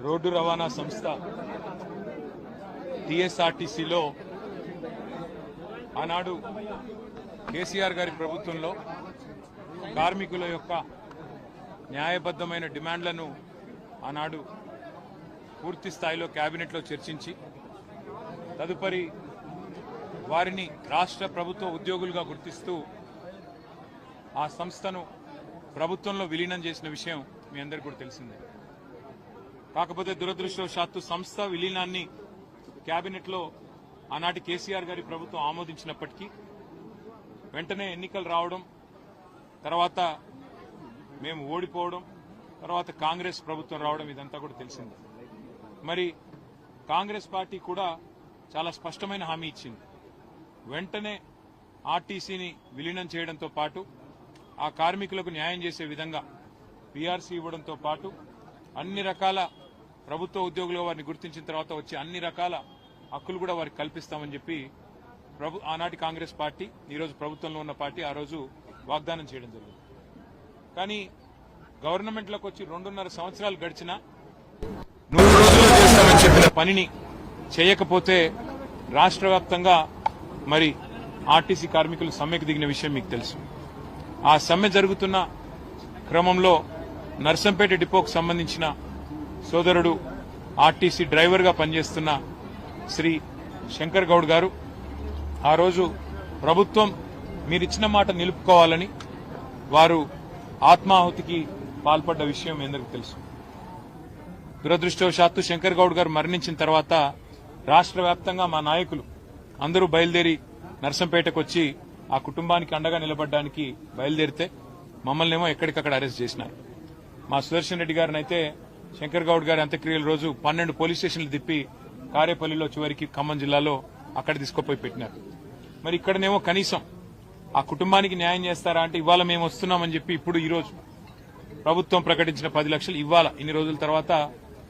Road రవాణా సంస్థ టీఎస్ఆర్టీసీలో ఆనాడు కేసీఆర్ గారి ప్రభుత్వంలో కార్మికుల యొక్క న్యాయబద్ధమైన డిమాండ్లను ఆనాడు పూర్తి స్థాయిలో కేబినెట్లో చర్చించి తదుపరి వారిని రాష్ట్ర ప్రభుత్వ ఉద్యోగులుగా గుర్తిస్తూ ఆ సంస్థను ప్రభుత్వంలో విలీనం చేసిన విషయం మీ అందరికీ కూడా తెలిసిందే. కాకపోతే దురదృష్టవశాత్తు సంస్థ విలీనాన్ని కేబినెట్లో ఆనాటి కేసీఆర్ గారి ప్రభుత్వం ఆమోదించినప్పటికీ వెంటనే ఎన్నికలు రావడం, తర్వాత మేము ఓడిపోవడం, తర్వాత కాంగ్రెస్ ప్రభుత్వం రావడం ఇదంతా కూడా తెలిసింది. మరి కాంగ్రెస్ పార్టీ కూడా చాలా స్పష్టమైన హామీ ఇచ్చింది. వెంటనే ఆర్టీసీని విలీనం చేయడంతో పాటు ఆ కార్మికులకు న్యాయం చేసే విధంగా పీఆర్సీ ఇవ్వడంతో పాటు అన్ని రకాల ప్రభుత్వ ఉద్యోగులుగా వారిని గుర్తించిన తర్వాత వచ్చే అన్ని రకాల హక్కులు కూడా వారికి కల్పిస్తామని చెప్పి ఆనాటి కాంగ్రెస్ పార్టీ, ఈరోజు ప్రభుత్వంలో ఉన్న పార్టీ ఆ రోజు వాగ్దానం చేయడం జరిగింది. కానీ గవర్నమెంట్లోకి వచ్చి 2.5 సంవత్సరాలు గడిచినా 100 రోజుల్లో చేస్తామని చెప్పిన పనిని చేయకపోతే రాష్ట్ర వ్యాప్తంగా మరి ఆర్టీసీ కార్మికులు సమ్మెకు దిగిన విషయం మీకు తెలుసు. ఆ సమ్మె జరుగుతున్న క్రమంలో నర్సంపేట డిపోకు సంబంధించిన సోదరుడు ఆర్టీసీ డ్రైవర్గా పనిచేస్తున్న శ్రీ శంకర్ గౌడ్ గారు ఆ రోజు ప్రభుత్వం మీరిచ్చిన మాట నిలుపుకోవాలని వారు ఆత్మాహుతికి పాల్పడ్డ విషయం మీ అందరికీ తెలుసు. దురదృష్టవశాత్తు శంకర్ గౌడ్ గారు మరణించిన తర్వాత రాష్ట్ర వ్యాప్తంగా మా నాయకులు అందరూ బయలుదేరి నర్సంపేటకు వచ్చి ఆ కుటుంబానికి అండగా నిలబడడానికి బయలుదేరితే మమ్మల్ని ఏమో ఎక్కడికక్కడ అరెస్ట్ చేసినారు. మా సుదర్శన్ రెడ్డి గారిని అయితే శంకర్ గౌడ్ గారి అంత్యక్రియల రోజు 12 పోలీస్ స్టేషన్లు తిప్పి కారేపల్లిలో చివరికి ఖమ్మం జిల్లాలో అక్కడ తీసుకుపోయి పెట్టినారు. మరి ఇక్కడనేమో కనీసం ఆ కుటుంబానికి న్యాయం చేస్తారా అంటే ఇవాళ మేము వస్తున్నామని చెప్పి ఇప్పుడు ఈరోజు ప్రభుత్వం ప్రకటించిన 10 లక్షలు ఇవాళ ఇన్ని రోజుల తర్వాత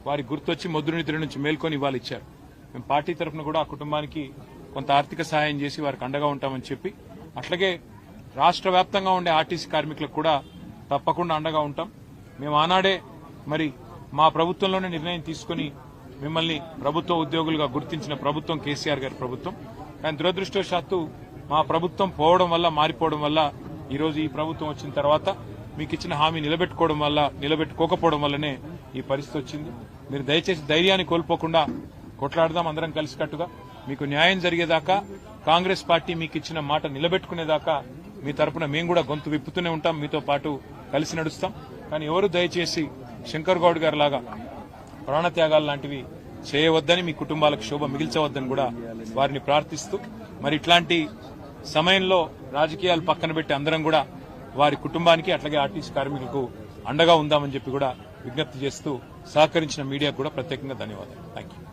వారి గుర్తొచ్చి మొద్దు నిద్ర నుంచి మేల్కొని ఇవాళ ఇచ్చారు. మేము పార్టీ తరఫున కూడా ఆ కుటుంబానికి కొంత ఆర్థిక సహాయం చేసి వారికి అండగా ఉంటామని చెప్పి, అట్లాగే రాష్ట్ర వ్యాప్తంగా ఉండే ఆర్టీసీ కార్మికులకు కూడా తప్పకుండా అండగా ఉంటాం. మేము ఆనాడే మరి మా ప్రభుత్వంలోనే నిర్ణయం తీసుకుని మిమ్మల్ని ప్రభుత్వ ఉద్యోగులుగా గుర్తించిన ప్రభుత్వం కేసీఆర్ గారి ప్రభుత్వం. కానీ దురదృష్టవశాత్తు మా ప్రభుత్వం పోవడం వల్ల, మారిపోవడం వల్ల ఈరోజు ఈ ప్రభుత్వం వచ్చిన తర్వాత మీకు ఇచ్చిన హామీ నిలబెట్టుకోకపోవడం వల్లనే ఈ పరిస్థితి వచ్చింది. మీరు దయచేసి ధైర్యాన్ని కోల్పోకుండా కొట్లాడదాం అందరం కలిసికట్టుగా. మీకు న్యాయం జరిగేదాకా, కాంగ్రెస్ పార్టీ మీకు ఇచ్చిన మాట నిలబెట్టుకునేదాకా మీ తరపున మేము కూడా గొంతు విప్పుతూనే ఉంటాం, మీతో పాటు కలిసి నడుస్తాం. కానీ ఎవరు దయచేసి శంకర్ గౌడ్ గారి లాగా ప్రాణత్యాగాలు లాంటివి చేయవద్దని, మీ కుటుంబాలకు శోభ మిగిల్చవద్దని కూడా వారిని ప్రార్థిస్తూ, మరి ఇట్లాంటి సమయంలో రాజకీయాలు పక్కన పెట్టి అందరం కూడా వారి కుటుంబానికి అట్లాగే ఆర్టీసీ కార్మికులకు అండగా ఉందామని చెప్పి కూడా విజ్ఞప్తి చేస్తూ సహకరించిన మీడియాకు కూడా ప్రత్యేకంగా ధన్యవాదాలు. Thank you.